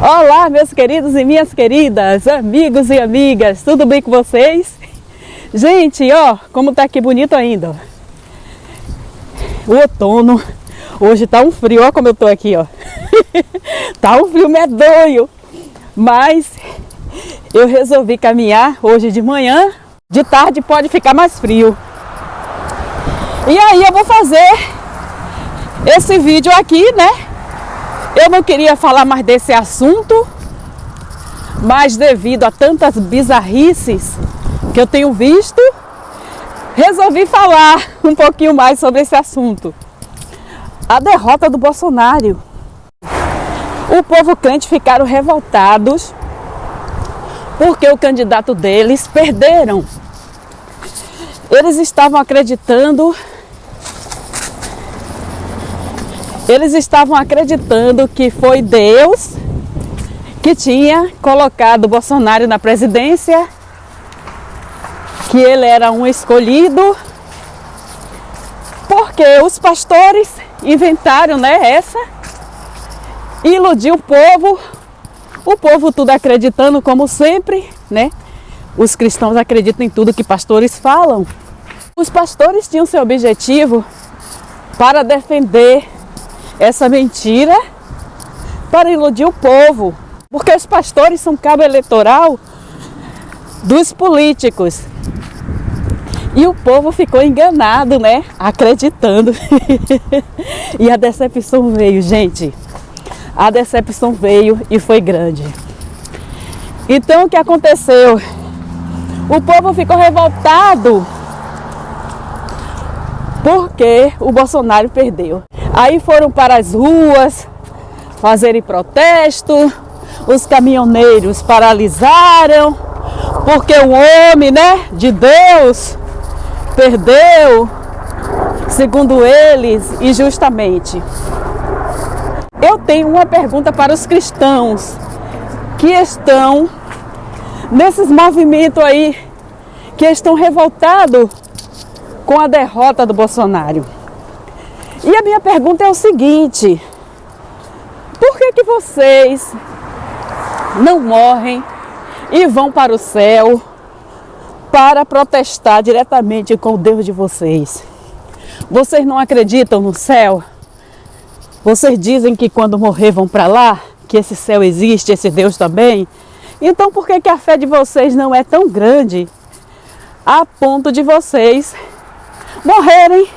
Olá, meus queridos e minhas queridas, amigos e amigas, tudo bem com vocês? Gente, ó, como tá aqui bonito ainda, ó. O outono, hoje tá um frio, ó como eu tô aqui, ó. Tá um frio medonho, mas eu resolvi caminhar hoje de manhã, de tarde pode ficar mais frio. E aí eu vou fazer esse vídeo aqui, né? Eu não queria falar mais desse assunto, mas devido a tantas bizarrices que eu tenho visto, resolvi falar um pouquinho mais sobre esse assunto. A derrota do Bolsonaro. O povo crente ficaram revoltados porque o candidato deles perderam. Eles estavam acreditando que foi Deus que tinha colocado Bolsonaro na presidência, que ele era um escolhido, porque os pastores inventaram, né, iludiu o povo tudo acreditando como sempre, né? Os cristãos acreditam em tudo que pastores falam. Os pastores tinham seu objetivo para defender essa mentira, para iludir o povo, porque os pastores são cabo eleitoral dos políticos. E o povo ficou enganado, né? Acreditando. E a decepção veio, gente. A decepção veio e foi grande. Então o que aconteceu? O povo ficou revoltado porque o Bolsonaro perdeu. Aí foram para as ruas fazerem protesto, os caminhoneiros paralisaram, porque o homem, né, de Deus perdeu, segundo eles, injustamente. Eu tenho uma pergunta para os cristãos que estão nesses movimentos aí, que estão revoltados com a derrota do Bolsonaro. E a minha pergunta é o seguinte: por que vocês não morrem e vão para o céu para protestar diretamente com o Deus de vocês? Vocês não acreditam no céu? Vocês dizem que quando morrer vão para lá, que esse céu existe, esse Deus também. Então por que a fé de vocês não é tão grande a ponto de vocês morrerem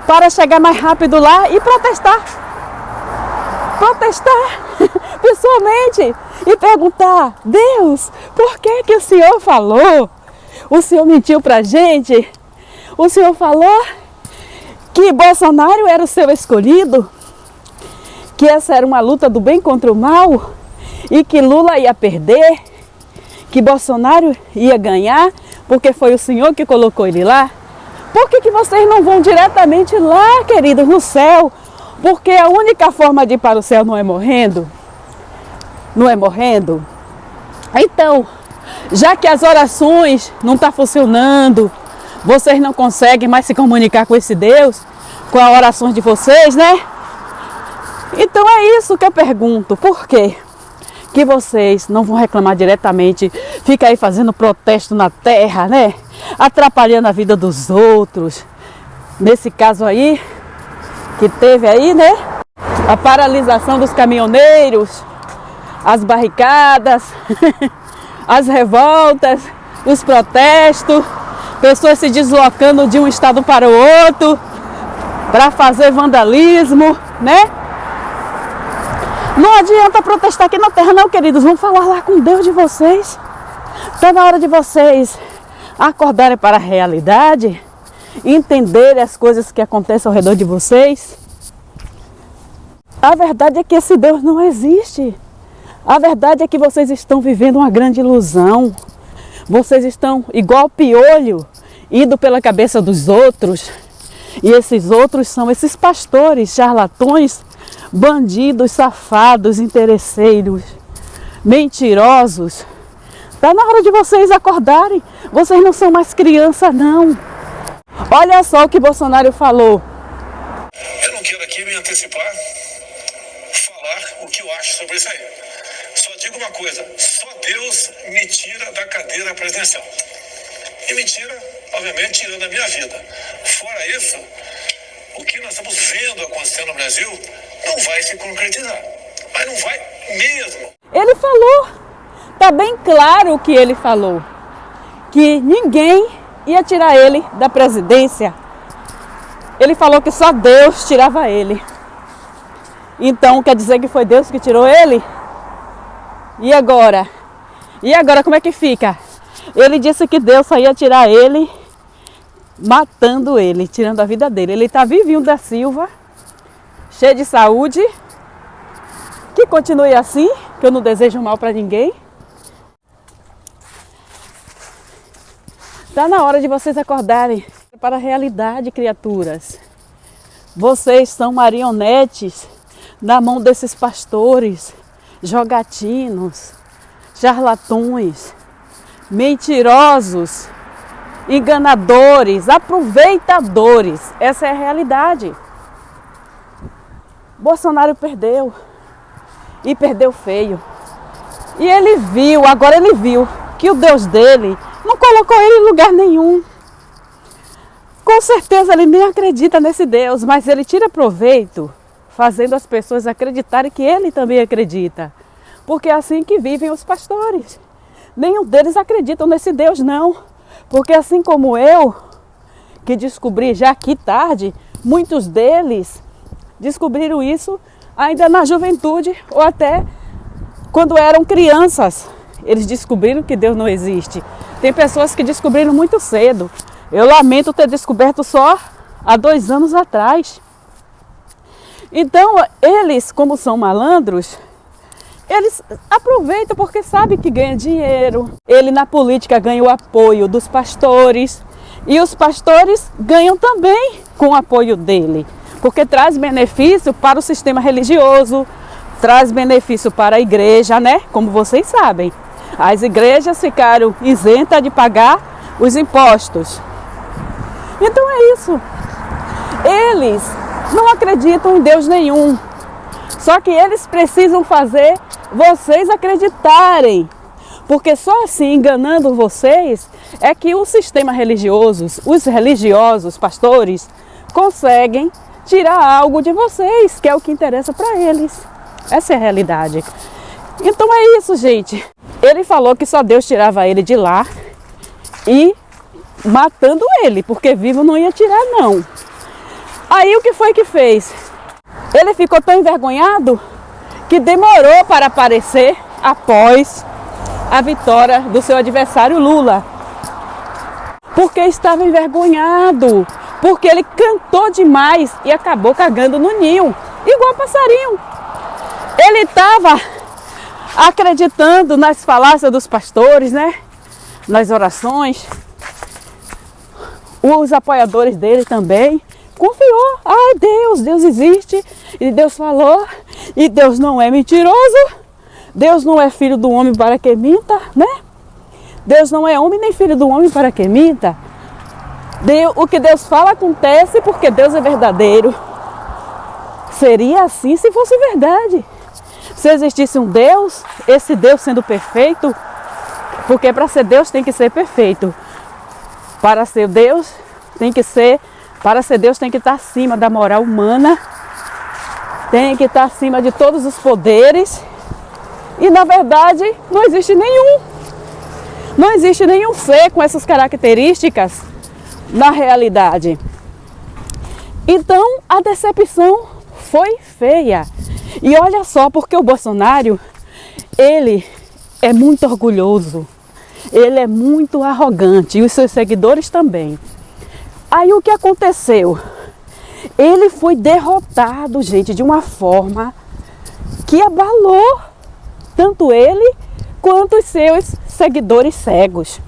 para chegar mais rápido lá e protestar pessoalmente e perguntar: Deus, por que o Senhor falou? O Senhor mentiu pra gente? O Senhor falou que Bolsonaro era o seu escolhido, que essa era uma luta do bem contra o mal e que Lula ia perder, que Bolsonaro ia ganhar porque foi o Senhor que colocou ele lá. Por que vocês não vão diretamente lá, queridos, no céu? Porque a única forma de ir para o céu não é morrendo. Não é morrendo. Então, já que as orações não estão funcionando, vocês não conseguem mais se comunicar com esse Deus, com as orações de vocês, né? Então é isso que eu pergunto. Por quê que vocês não vão reclamar diretamente, fica aí fazendo protesto na terra, né? Atrapalhando a vida dos outros. Nesse caso aí, que teve aí, né? A paralisação dos caminhoneiros, as barricadas, as revoltas, os protestos, pessoas se deslocando de um estado para o outro para fazer vandalismo, né? Não adianta protestar aqui na terra não, queridos. Vamos falar lá com Deus de vocês. Está na hora de vocês acordarem para a realidade, entenderem as coisas que acontecem ao redor de vocês. A verdade é que esse Deus não existe. A verdade é que vocês estão vivendo uma grande ilusão. Vocês estão igual piolho, indo pela cabeça dos outros. E esses outros são esses pastores, charlatões, bandidos, safados, interesseiros, mentirosos. Está na hora de vocês acordarem. Vocês não são mais criança, não. Olha só o que Bolsonaro falou. Eu não quero aqui me antecipar, falar o que eu acho sobre isso aí. uma coisa, só Deus me tira da cadeira presidencial. E me tira, obviamente, tirando a minha vida. Fora isso, o que nós estamos vendo acontecendo no Brasil não vai se concretizar. Mas não vai mesmo. Ele falou, tá bem claro o que ele falou, que ninguém ia tirar ele da presidência. Ele falou que só Deus tirava ele. Então quer dizer que foi Deus que tirou ele? E agora? E agora como é que fica? Ele disse que Deus só ia tirar ele, matando ele, tirando a vida dele. Ele está vivinho da Silva, cheio de saúde, que continue assim, que eu não desejo mal para ninguém. Está na hora de vocês acordarem para a realidade, criaturas. Vocês são marionetes na mão desses pastores, jogatinos, charlatões, mentirosos, enganadores, aproveitadores. Essa é a realidade. Bolsonaro perdeu. E perdeu feio. E ele viu, agora ele viu, que o Deus dele não colocou ele em lugar nenhum. Com certeza ele nem acredita nesse Deus, mas ele tira proveito, fazendo as pessoas acreditarem que ele também acredita. Porque é assim que vivem os pastores. Nenhum deles acreditam nesse Deus, não. Porque assim como eu, que descobri já aqui tarde, muitos deles descobriram isso ainda na juventude ou até quando eram crianças. Eles descobriram que Deus não existe. Tem pessoas que descobriram muito cedo. Eu lamento ter descoberto só há 2 anos atrás. Então, eles, como são malandros, eles aproveitam porque sabem que ganha dinheiro. Ele na política ganha o apoio dos pastores. E os pastores ganham também com o apoio dele. Porque traz benefício para o sistema religioso, traz benefício para a igreja, né? Como vocês sabem. As igrejas ficaram isentas de pagar os impostos. Então é isso. Eles não acreditam em Deus nenhum. Só que eles precisam fazer vocês acreditarem. Porque só assim, enganando vocês, é que o sistema religioso, os religiosos, pastores, conseguem tirar algo de vocês, que é o que interessa para eles. Essa é a realidade. Então é isso, gente. Ele falou que só Deus tirava ele de lá e matando ele, porque vivo não ia tirar, não. Aí o que foi que fez? Ele ficou tão envergonhado que demorou para aparecer após a vitória do seu adversário Lula. Porque estava envergonhado, porque ele cantou demais e acabou cagando no ninho, igual passarinho. Ele estava acreditando nas falácias dos pastores, né? Nas orações. Os apoiadores dele também confiou. Ai, Deus existe. E Deus falou. E Deus não é mentiroso. Deus não é filho do homem para que minta, né? Deus não é homem nem filho do homem para que minta. O que Deus fala acontece porque Deus é verdadeiro. Seria assim se fosse verdade. Se existisse um Deus, esse Deus sendo perfeito, porque para ser Deus tem que ser perfeito. Para ser Deus tem que estar acima da moral humana, tem que estar acima de todos os poderes. E na verdade não existe nenhum. Não existe nenhum ser com essas características na realidade. Então a decepção foi feia. E olha só, porque o Bolsonaro, ele é muito orgulhoso, ele é muito arrogante e os seus seguidores também. Aí o que aconteceu? Ele foi derrotado, gente, de uma forma que abalou tanto ele quanto os seus seguidores cegos.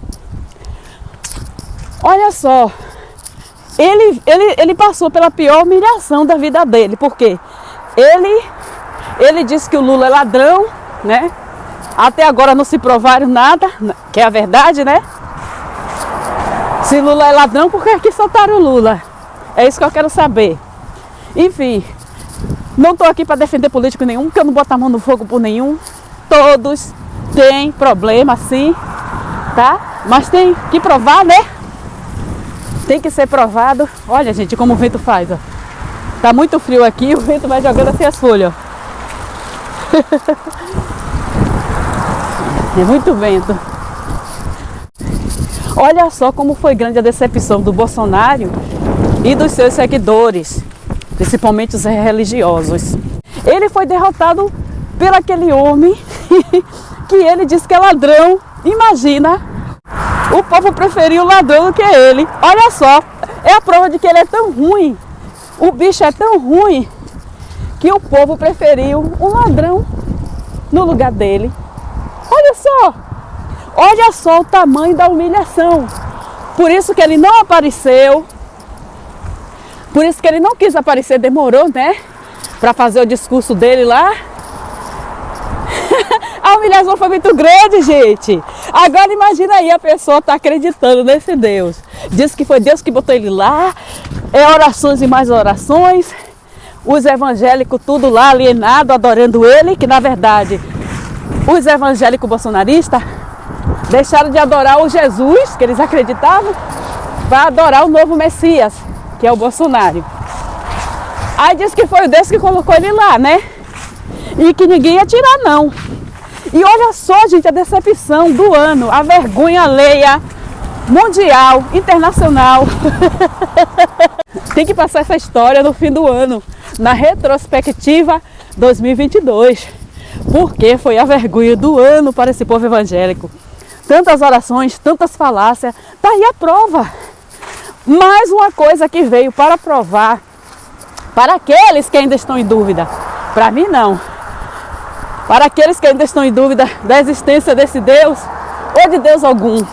Olha só, ele passou pela pior humilhação da vida dele, porque ele disse que o Lula é ladrão, né? Até agora não se provaram nada, que é a verdade, né? Se Lula é ladrão, por que soltaram o Lula? É isso que eu quero saber. Enfim, não estou aqui para defender político nenhum, porque eu não boto a mão no fogo por nenhum. todos têm problema, sim, tá? Mas tem que provar, né? Tem que ser provado. Olha, gente, como o vento faz, ó. Tá muito frio aqui, o vento vai jogando assim as folhas, ó. É muito vento. Olha só como foi grande a decepção do Bolsonaro e dos seus seguidores, principalmente os religiosos. Ele foi derrotado por aquele homem que ele disse que é ladrão. Imagina, o povo preferiu o ladrão do que ele. Olha só, é a prova de que ele é tão ruim, o bicho é tão ruim, que o povo preferiu um ladrão no lugar dele. Olha só o tamanho da humilhação. Por isso que ele não apareceu, por isso que ele não quis aparecer, demorou, né? Para fazer o discurso dele lá. A humilhação foi muito grande, gente. Agora imagina aí, a pessoa tá acreditando nesse Deus. Diz que foi Deus que botou ele lá. É orações e mais orações. Os evangélicos tudo lá alienado, adorando ele. Que na verdade, os evangélicos bolsonaristas deixaram de adorar o Jesus, que eles acreditavam, para adorar o novo Messias, que é o Bolsonaro. Aí diz que foi o Deus que colocou ele lá, né? E que ninguém ia tirar, não. E olha só, gente, a decepção do ano, a vergonha alheia, mundial, internacional. Tem que passar essa história no fim do ano, na retrospectiva 2022. Porque foi a vergonha do ano para esse povo evangélico. Tantas orações, tantas falácias, tá aí a prova. Mais uma coisa que veio para provar, para aqueles que ainda estão em dúvida, para mim não, para aqueles que ainda estão em dúvida da existência desse Deus ou de Deus algum.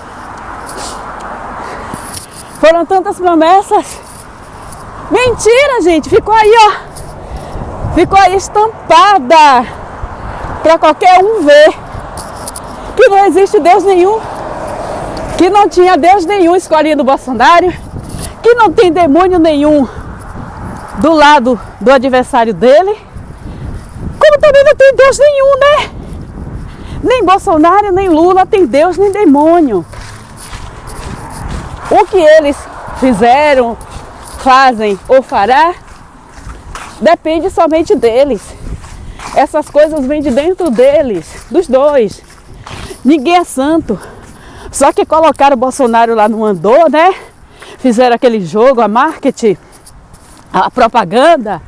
Foram tantas promessas, mentira, gente, ficou aí, ó, ficou aí estampada para qualquer um ver que não existe Deus nenhum, que não tinha Deus nenhum escolhendo o Bolsonaro, que não tem demônio nenhum do lado do adversário dele, como também não tem Deus nenhum, né? Nem Bolsonaro, nem Lula tem Deus, nem demônio. O que eles fizeram, fazem ou fará, depende somente deles. Essas coisas vêm de dentro deles, dos dois. Ninguém é santo. Só que colocaram o Bolsonaro lá no andor, né? Fizeram aquele jogo, a marketing, a propaganda,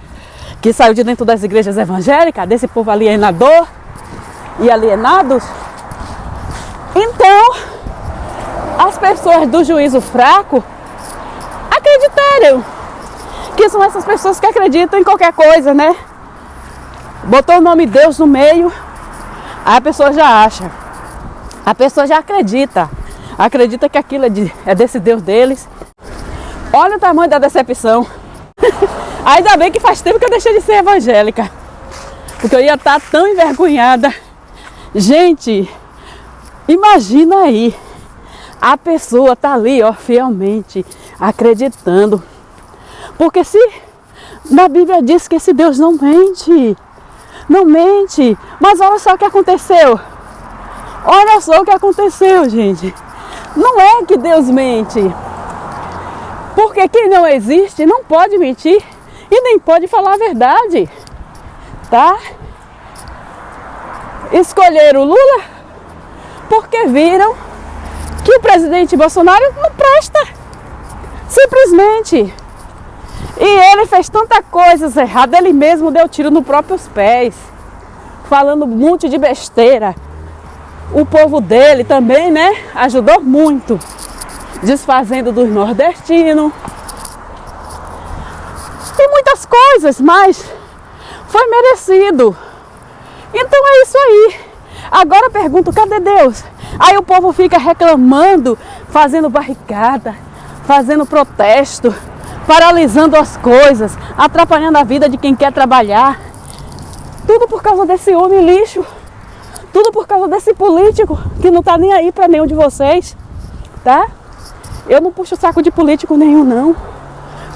que saiu de dentro das igrejas evangélicas, desse povo alienador e alienados. Então, as pessoas do juízo fraco acreditaram que são essas pessoas que acreditam em qualquer coisa, né? Botou o nome Deus no meio, aí a pessoa já acha. A pessoa já acredita que aquilo é desse Deus deles. Olha o tamanho da decepção. Ainda bem que faz tempo que eu deixei de ser evangélica, porque eu ia estar tão envergonhada. Gente, imagina aí, a pessoa tá ali, ó, fielmente acreditando. Porque se na Bíblia diz que esse Deus não mente, mas olha só o que aconteceu. Olha só o que aconteceu, gente. Não é que Deus mente. Porque quem não existe não pode mentir e nem pode falar a verdade. Tá? Escolheram o Lula porque viram que o presidente Bolsonaro não presta. Simplesmente. E ele fez tanta coisa errada, ele mesmo deu tiro nos próprios pés. Falando um monte de besteira. O povo dele também, né, ajudou muito, desfazendo dos nordestinos. Tem muitas coisas, mas foi merecido. Então é isso aí. Agora eu pergunto, cadê Deus? Aí o povo fica reclamando, fazendo barricada, fazendo protesto, paralisando as coisas, atrapalhando a vida de quem quer trabalhar. Tudo por causa desse homem lixo. Tudo por causa desse político que não tá nem aí para nenhum de vocês, tá? Eu não puxo o saco de político nenhum, não.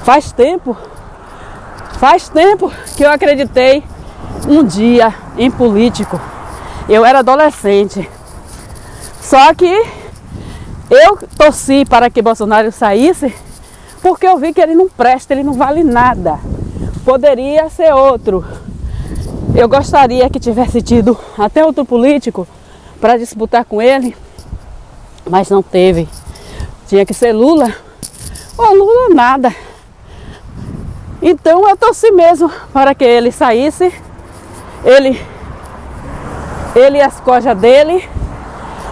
Faz tempo que eu acreditei um dia em político. Eu era adolescente. Só que eu torci para que Bolsonaro saísse porque eu vi que ele não presta, ele não vale nada. Poderia ser outro. Eu gostaria que tivesse tido até outro político para disputar com ele, mas não teve. Tinha que ser Lula, ou Lula nada. Então eu torci mesmo para que ele saísse, ele e as cojas dele,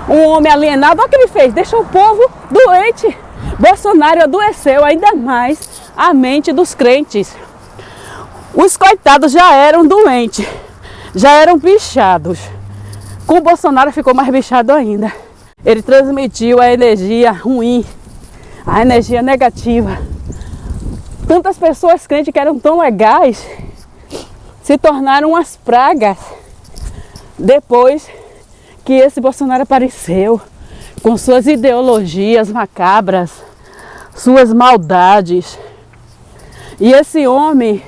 um homem alienado. Olha o que ele fez, deixou o povo doente. Bolsonaro adoeceu ainda mais a mente dos crentes. Os coitados já eram doentes, já eram bichados. Com o Bolsonaro ficou mais bichado ainda. Ele transmitiu a energia ruim, a energia negativa. Tantas pessoas crentes que eram tão legais se tornaram umas pragas depois que esse Bolsonaro apareceu com suas ideologias macabras, suas maldades. E esse homem,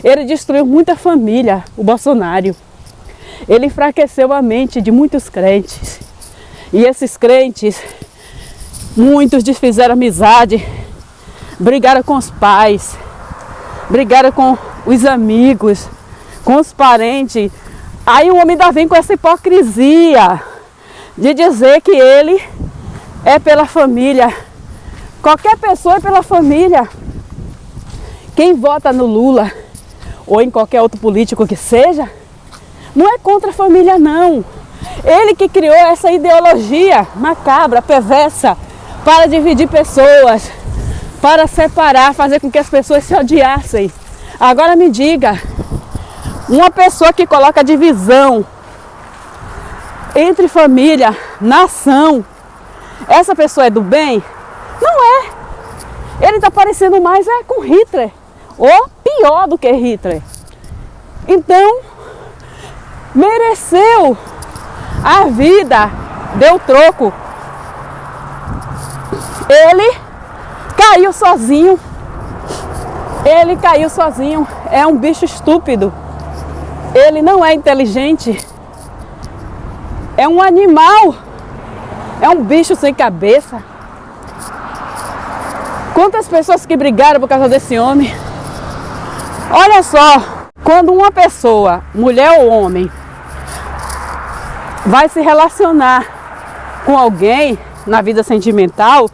ele destruiu muita família, o Bolsonaro. Ele enfraqueceu a mente de muitos crentes. E esses crentes, muitos desfizeram amizade, brigaram com os pais, brigaram com os amigos, com os parentes. Aí o homem ainda vem com essa hipocrisia de dizer que ele é pela família. Qualquer pessoa é pela família. Quem vota no Lula ou em qualquer outro político que seja, não é contra a família não. Ele que criou essa ideologia macabra, perversa, para dividir pessoas, para separar, fazer com que as pessoas se odiassem. Agora me diga, uma pessoa que coloca divisão entre família, nação, essa pessoa é do bem? Não é. Ele está parecendo mais com Hitler, ou pior do que Hitler. Então, mereceu a vida, deu troco. Ele caiu sozinho. Ele caiu sozinho. É um bicho estúpido. Ele não é inteligente. É um animal. É um bicho sem cabeça. Quantas pessoas que brigaram por causa desse homem. Olha só, quando uma pessoa, mulher ou homem, vai se relacionar com alguém na vida sentimental,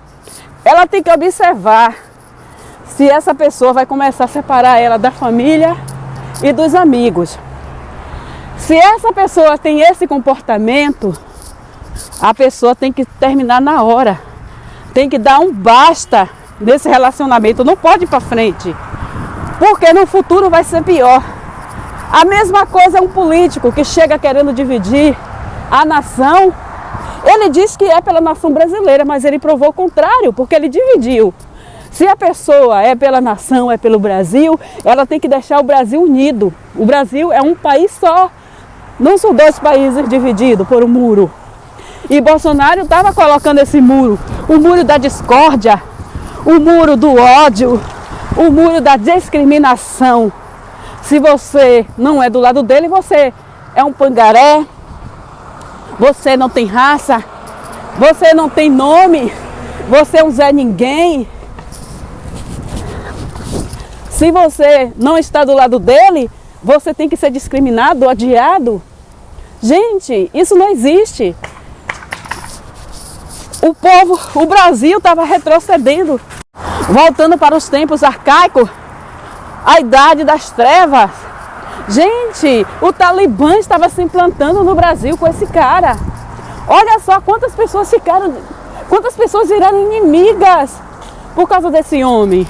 ela tem que observar se essa pessoa vai começar a separar ela da família e dos amigos. Se essa pessoa tem esse comportamento, a pessoa tem que terminar na hora. Tem que dar um basta nesse relacionamento, não pode ir para frente, porque no futuro vai ser pior. A mesma coisa é um político que chega querendo dividir a nação. Ele diz que é pela nação brasileira, mas ele provou o contrário, porque ele dividiu. Se a pessoa é pela nação, é pelo Brasil, ela tem que deixar o Brasil unido. O Brasil é um país só, não são dois países divididos por um muro. E Bolsonaro estava colocando esse muro, o muro da discórdia, o muro do ódio, o muro da discriminação. Se você não é do lado dele, você é um pangaré, você não tem raça, você não tem nome, você é um Zé Ninguém. Se você não está do lado dele, você tem que ser discriminado, odiado. Gente, isso não existe. O povo, o Brasil estava retrocedendo, voltando para os tempos arcaicos, a idade das trevas. Gente, o Talibã estava se implantando no Brasil com esse cara. Olha só quantas pessoas viraram inimigas por causa desse homem.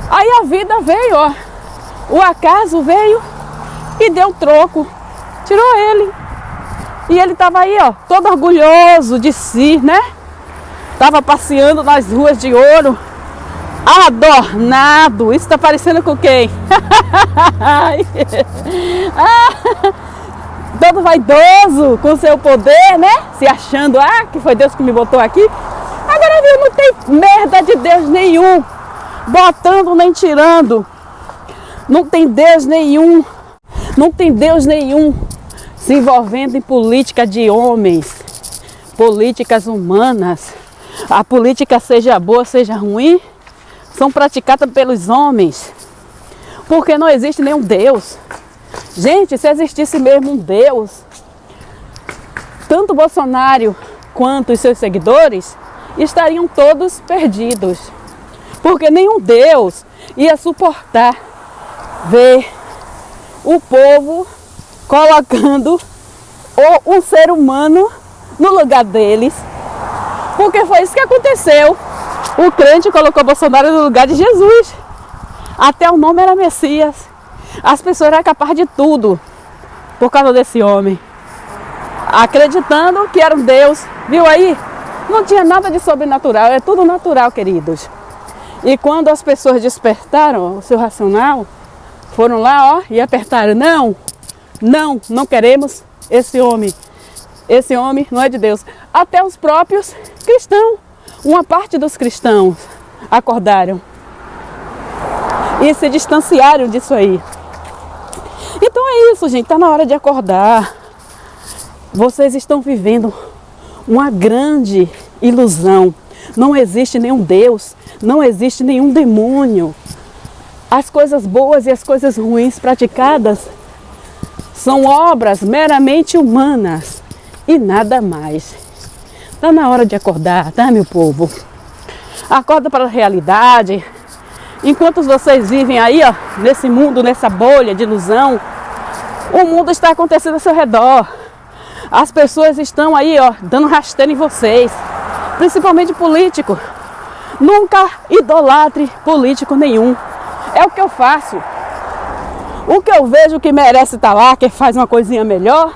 Aí a vida veio, ó, o acaso veio e deu troco, tirou ele. E ele estava aí, ó, todo orgulhoso de si, né? Estava passeando nas ruas de ouro, adornado. Isso está parecendo com quem? Todo vaidoso, com seu poder, né? Se achando, que foi Deus que me botou aqui. Agora viu, não tem merda de Deus nenhum, botando nem tirando. Não tem Deus nenhum, não tem Deus nenhum se envolvendo em política de homens, políticas humanas. A política, seja boa, seja ruim, são praticadas pelos homens, porque não existe nenhum Deus. Gente, se existisse mesmo um Deus, tanto Bolsonaro quanto os seus seguidores estariam todos perdidos, porque nenhum Deus ia suportar ver o povo colocando um ser humano no lugar deles, porque foi isso que aconteceu. O crente colocou Bolsonaro no lugar de Jesus. Até o nome era Messias. As pessoas eram capazes de tudo por causa desse homem, acreditando que era um Deus. Viu aí? Não tinha nada de sobrenatural, é tudo natural, queridos. E quando as pessoas despertaram o seu racional, foram lá, ó, e apertaram: não queremos esse homem. Esse homem não é de Deus. Até os próprios cristãos, uma parte dos cristãos acordaram e se distanciaram disso aí. Então é isso, gente, está na hora de acordar. Vocês estão vivendo uma grande ilusão. Não existe nenhum Deus, não existe nenhum demônio. As coisas boas e as coisas ruins praticadas são obras meramente humanas e nada mais. Está na hora de acordar, tá, meu povo? Acorda para a realidade. Enquanto vocês vivem aí, ó, nesse mundo, nessa bolha de ilusão, o mundo está acontecendo ao seu redor. As pessoas estão aí, ó, dando rasteira em vocês, principalmente político. Nunca idolatre político nenhum. É o que eu faço. O que eu vejo que merece estar lá, que faz uma coisinha melhor,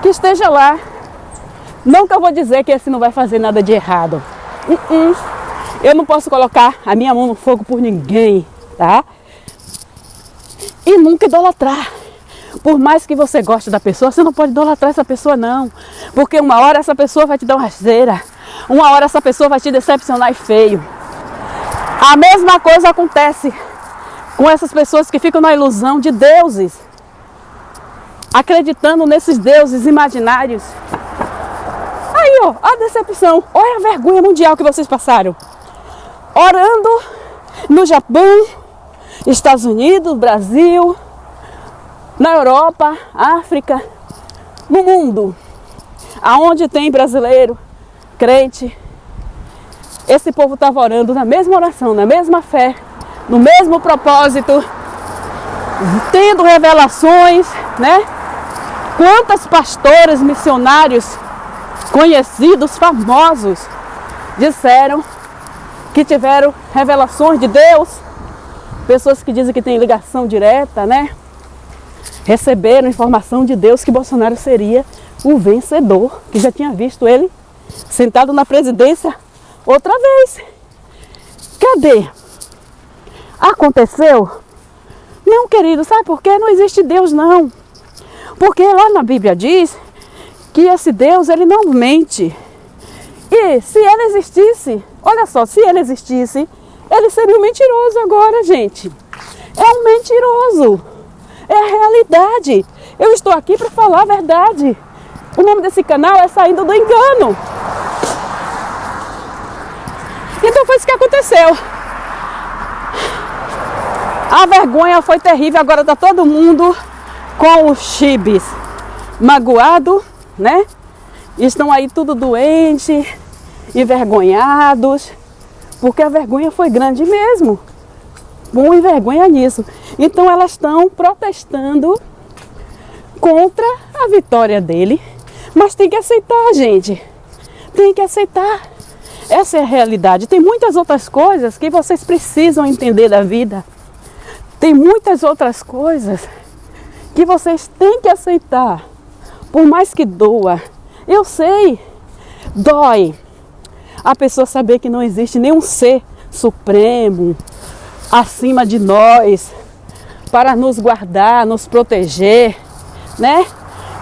que esteja lá. Não que eu vou dizer que esse não vai fazer nada de errado. Eu não posso colocar a minha mão no fogo por ninguém, tá? E nunca idolatrar. Por mais que você goste da pessoa, você não pode idolatrar essa pessoa, não. Porque uma hora essa pessoa vai te dar uma rasteira. Uma hora essa pessoa vai te decepcionar e feio. A mesma coisa acontece com essas pessoas que ficam na ilusão de deuses, acreditando nesses deuses imaginários. Aí, ó, a decepção. Olha a vergonha mundial que vocês passaram. Orando no Japão, Estados Unidos, Brasil, na Europa, África, no mundo, aonde tem brasileiro, crente, esse povo estava orando na mesma oração, na mesma fé, no mesmo propósito, tendo revelações, né? Quantos pastores, missionários, conhecidos, famosos, disseram que tiveram revelações de Deus, pessoas que dizem que tem ligação direta, né? Receberam informação de Deus que Bolsonaro seria o vencedor, que já tinha visto ele sentado na presidência outra vez. Cadê? Aconteceu? Não, querido, sabe por quê? Não existe Deus, não. Porque lá na Bíblia diz que esse Deus, ele não mente. E se ele existisse, olha só, se ele existisse, ele seria um mentiroso agora, gente. É um mentiroso. É a realidade. Eu estou aqui para falar a verdade. O nome desse canal é Saindo do Engano. Então foi isso que aconteceu. A vergonha foi terrível. Agora está todo mundo com os chibis magoado, né? Estão aí tudo doentes, envergonhados, porque a vergonha foi grande mesmo. Bom, envergonha nisso. Então elas estão protestando contra a vitória dele. Mas tem que aceitar, gente. Tem que aceitar. Essa é a realidade. Tem muitas outras coisas que vocês precisam entender da vida. Tem muitas outras coisas que vocês têm que aceitar. Por mais que doa. Eu sei, dói a pessoa saber que não existe nenhum ser supremo acima de nós para nos guardar, nos proteger, né?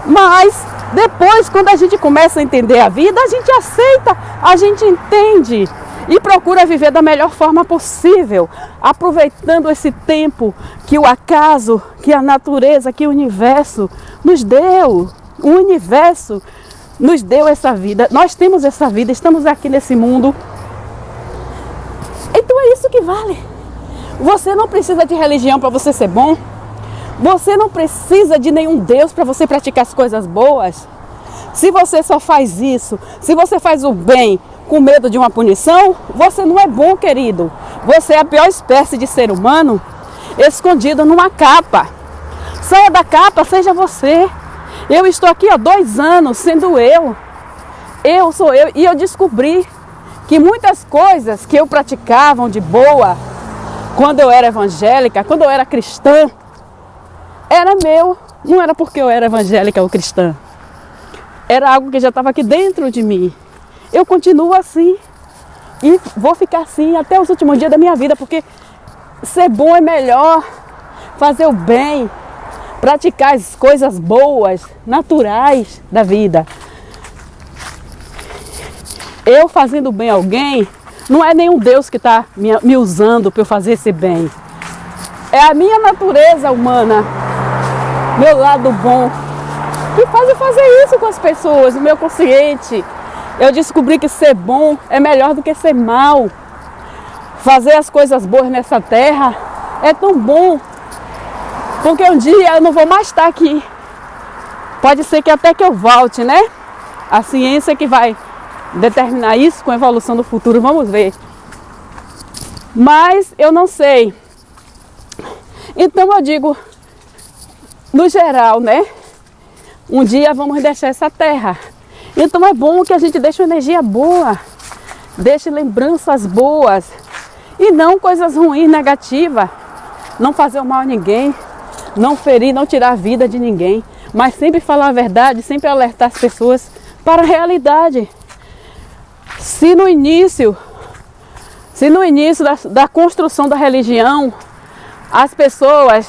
Mas depois, quando a gente começa a entender a vida, a gente aceita, a gente entende e procura viver da melhor forma possível, aproveitando esse tempo que o acaso, que a natureza, que o universo nos deu. O universo nos deu essa vida, nós temos essa vida, estamos aqui nesse mundo. Então é isso que vale. Você não precisa de religião para você ser bom. Você não precisa de nenhum Deus para você praticar as coisas boas. Se você só faz isso, se você faz o bem com medo de uma punição, você não é bom, querido. Você é a pior espécie de ser humano escondido numa capa. Saia da capa, seja você. Eu estou aqui há 2 anos sendo eu. Eu sou eu. E eu descobri que muitas coisas que eu praticava de boa, quando eu era evangélica, quando eu era cristã, era meu. Não era porque eu era evangélica ou cristã. Era algo que já estava aqui dentro de mim. Eu continuo assim. E vou ficar assim até os últimos dias da minha vida, porque ser bom é melhor. Fazer o bem. Praticar as coisas boas, naturais da vida. Eu fazendo bem a alguém, não é nenhum Deus que está me usando para eu fazer esse bem. É a minha natureza humana, meu lado bom, que faz eu fazer isso com as pessoas, o meu consciente. Eu descobri que ser bom é melhor do que ser mal. Fazer as coisas boas nessa terra é tão bom, porque um dia eu não vou mais estar aqui. Pode ser que até que eu volte, né? A ciência que vai determinar isso com a evolução do futuro, vamos ver. Mas eu não sei. Então eu digo, no geral, né? Um dia vamos deixar essa terra. Então é bom que a gente deixe uma energia boa, deixe lembranças boas e não coisas ruins, negativas. Não fazer o mal a ninguém, não ferir, não tirar a vida de ninguém, mas sempre falar a verdade, sempre alertar as pessoas para a realidade. Se no início da construção da religião, as pessoas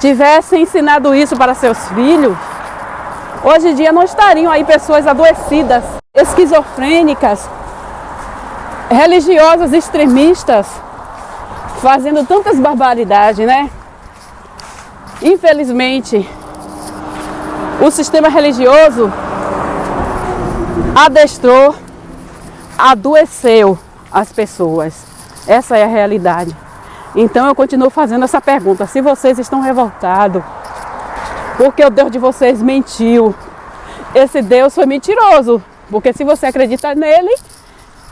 tivessem ensinado isso para seus filhos, hoje em dia não estariam aí pessoas adoecidas, esquizofrênicas, religiosas extremistas, fazendo tantas barbaridades, né? Infelizmente, o sistema religioso adestrou, adoeceu as pessoas. Essa é a realidade. Então eu continuo fazendo essa pergunta. Se vocês estão revoltados porque o Deus de vocês mentiu, esse Deus foi mentiroso. Porque se você acredita nele,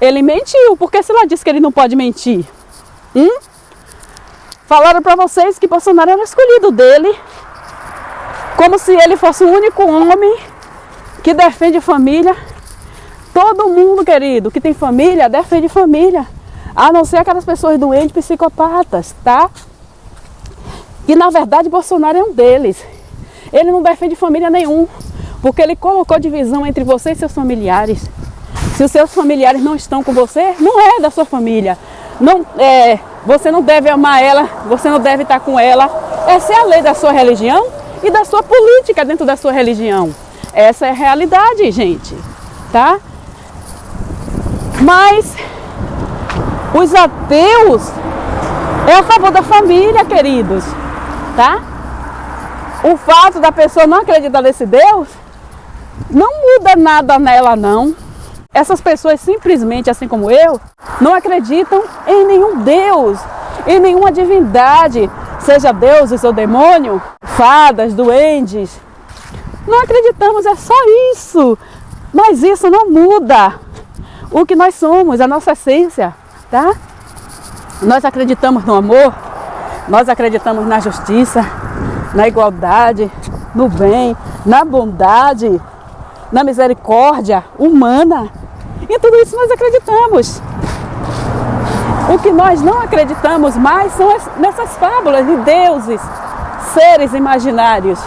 ele mentiu. Porque se ela disse que ele não pode mentir? Falaram para vocês que Bolsonaro era escolhido dele, como se ele fosse o único homem que defende família. Todo mundo, querido, que tem família, defende família. A não ser aquelas pessoas doentes, psicopatas, tá? E na verdade Bolsonaro é um deles. Ele não defende família nenhum, porque ele colocou divisão entre você e seus familiares. Se os seus familiares não estão com você, não é da sua família. Você não deve amar ela, você não deve estar com ela. Essa é a lei da sua religião e da sua política dentro da sua religião. Essa é a realidade, gente, tá? Mas os ateus é a favor da família, queridos, tá? O fato da pessoa não acreditar nesse Deus não muda nada nela, não. Essas pessoas simplesmente, assim como eu, não acreditam em nenhum Deus, em nenhuma divindade, seja deuses ou demônio, fadas, duendes. Não acreditamos, é só isso. Mas isso não muda o que nós somos, a nossa essência, tá? Nós acreditamos no amor, nós acreditamos na justiça, na igualdade, no bem, na bondade, na misericórdia humana. Em tudo isso nós acreditamos. O que nós não acreditamos mais são nessas fábulas de deuses, seres imaginários.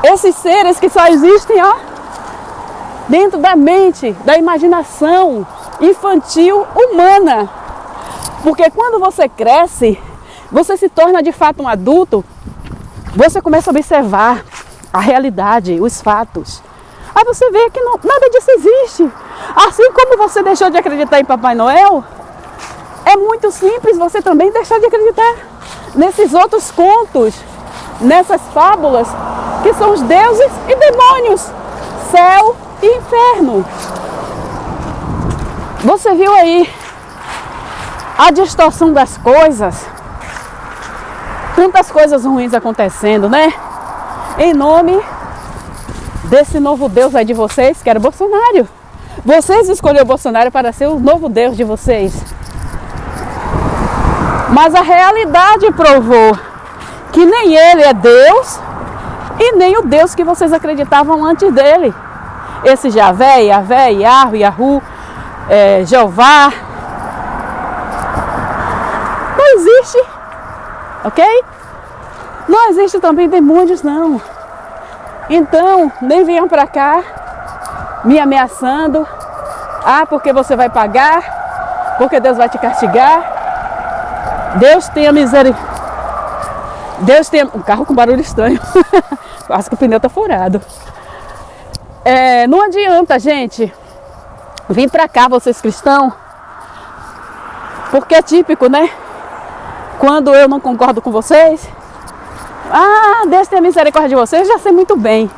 Esses seres que só existem, dentro da mente, da imaginação infantil humana. Porque quando você cresce, você se torna de fato um adulto, você começa a observar a realidade, os fatos. Aí você vê que nada disso existe. Assim como você deixou de acreditar em Papai Noel, é muito simples você também deixar de acreditar nesses outros contos, nessas fábulas, que são os deuses e demônios, céu e inferno. Você viu aí a distorção das coisas? Tantas coisas ruins acontecendo, né? Em nome desse novo Deus aí de vocês, que era o Bolsonaro. Vocês escolheram o Bolsonaro para ser o novo Deus de vocês. Mas a realidade provou que nem ele é Deus e nem o Deus que vocês acreditavam antes dele. Esse Javé, Yavé, Yahu, Yahu, Jeová, não existe, ok? Não existe também demônios, não. Então, nem venham para cá me ameaçando. Ah, porque você vai pagar, porque Deus vai te castigar. Deus tenha misericórdia. Deus tenha... Um carro com barulho estranho. Quase que o pneu tá furado. Não adianta, gente, vir pra cá, vocês cristãos, porque é típico, né? Quando eu não concordo com vocês, Deus tenha misericórdia de vocês, já sei muito bem.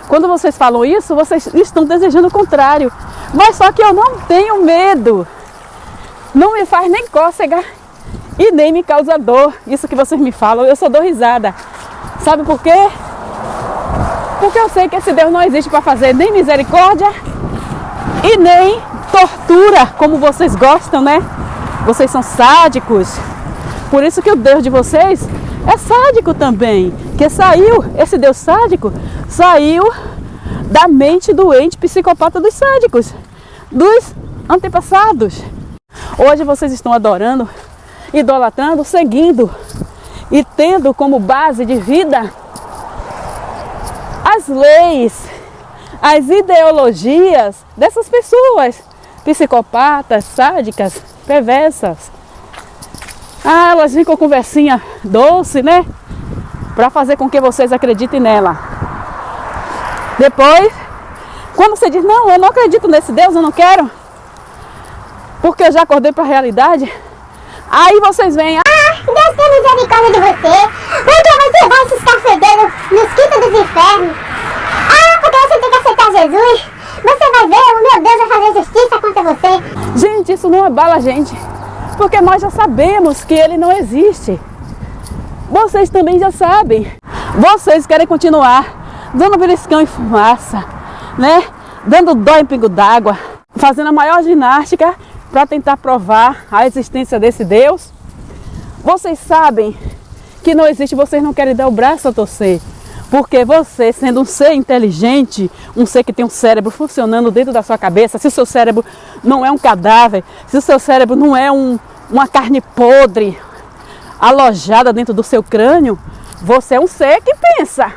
Quando vocês falam isso, vocês estão desejando o contrário. Mas só que eu não tenho medo. Não me faz nem cócega e nem me causa dor. Isso que vocês me falam, eu só dou risada. Sabe por quê? Porque eu sei que esse Deus não existe para fazer nem misericórdia e nem tortura, como vocês gostam, né? Vocês são sádicos. Por isso que o Deus de vocês é sádico também. Que esse Deus sádico saiu da mente doente, psicopata dos sádicos, dos antepassados. Hoje vocês estão adorando, idolatrando, seguindo e tendo como base de vida as leis, as ideologias dessas pessoas psicopatas, sádicas, perversas. Elas vêm com conversinha doce, né? Para fazer com que vocês acreditem nela. Depois, quando você diz, não, eu não acredito nesse Deus, eu não quero, porque eu já acordei para a realidade, aí vocês vêm, Deus tem misericórdia de você, porque você vai se estar fedendo nos quintos dos infernos. Porque você tem que aceitar Jesus, você vai ver, o meu Deus vai fazer justiça contra você. Gente, isso não abala a gente, porque nós já sabemos que ele não existe. Vocês também já sabem. Vocês querem continuar dando beliscão em fumaça, né? Dando dó em pingo d'água, fazendo a maior ginástica para tentar provar a existência desse Deus. Vocês sabem que não existe, vocês não querem dar o braço a torcer. Porque você, sendo um ser inteligente, um ser que tem um cérebro funcionando dentro da sua cabeça, se o seu cérebro não é um cadáver, se o seu cérebro não é uma carne podre alojada dentro do seu crânio, você é um ser que pensa.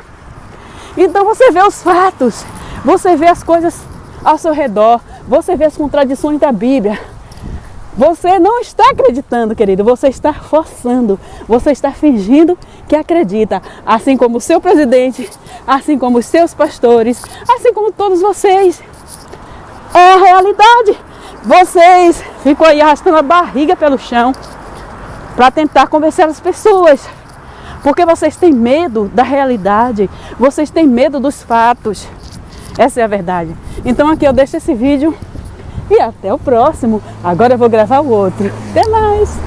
Então você vê os fatos, você vê as coisas ao seu redor, você vê as contradições da Bíblia. Você não está acreditando, querido, você está forçando, você está fingindo que acredita, assim como o seu presidente, assim como os seus pastores, assim como todos vocês. É a realidade. Vocês ficam aí arrastando a barriga pelo chão para tentar convencer as pessoas, porque vocês têm medo da realidade, vocês têm medo dos fatos. Essa é a verdade. Então aqui eu deixo esse vídeo. E até o próximo. Agora eu vou gravar o outro. Até mais!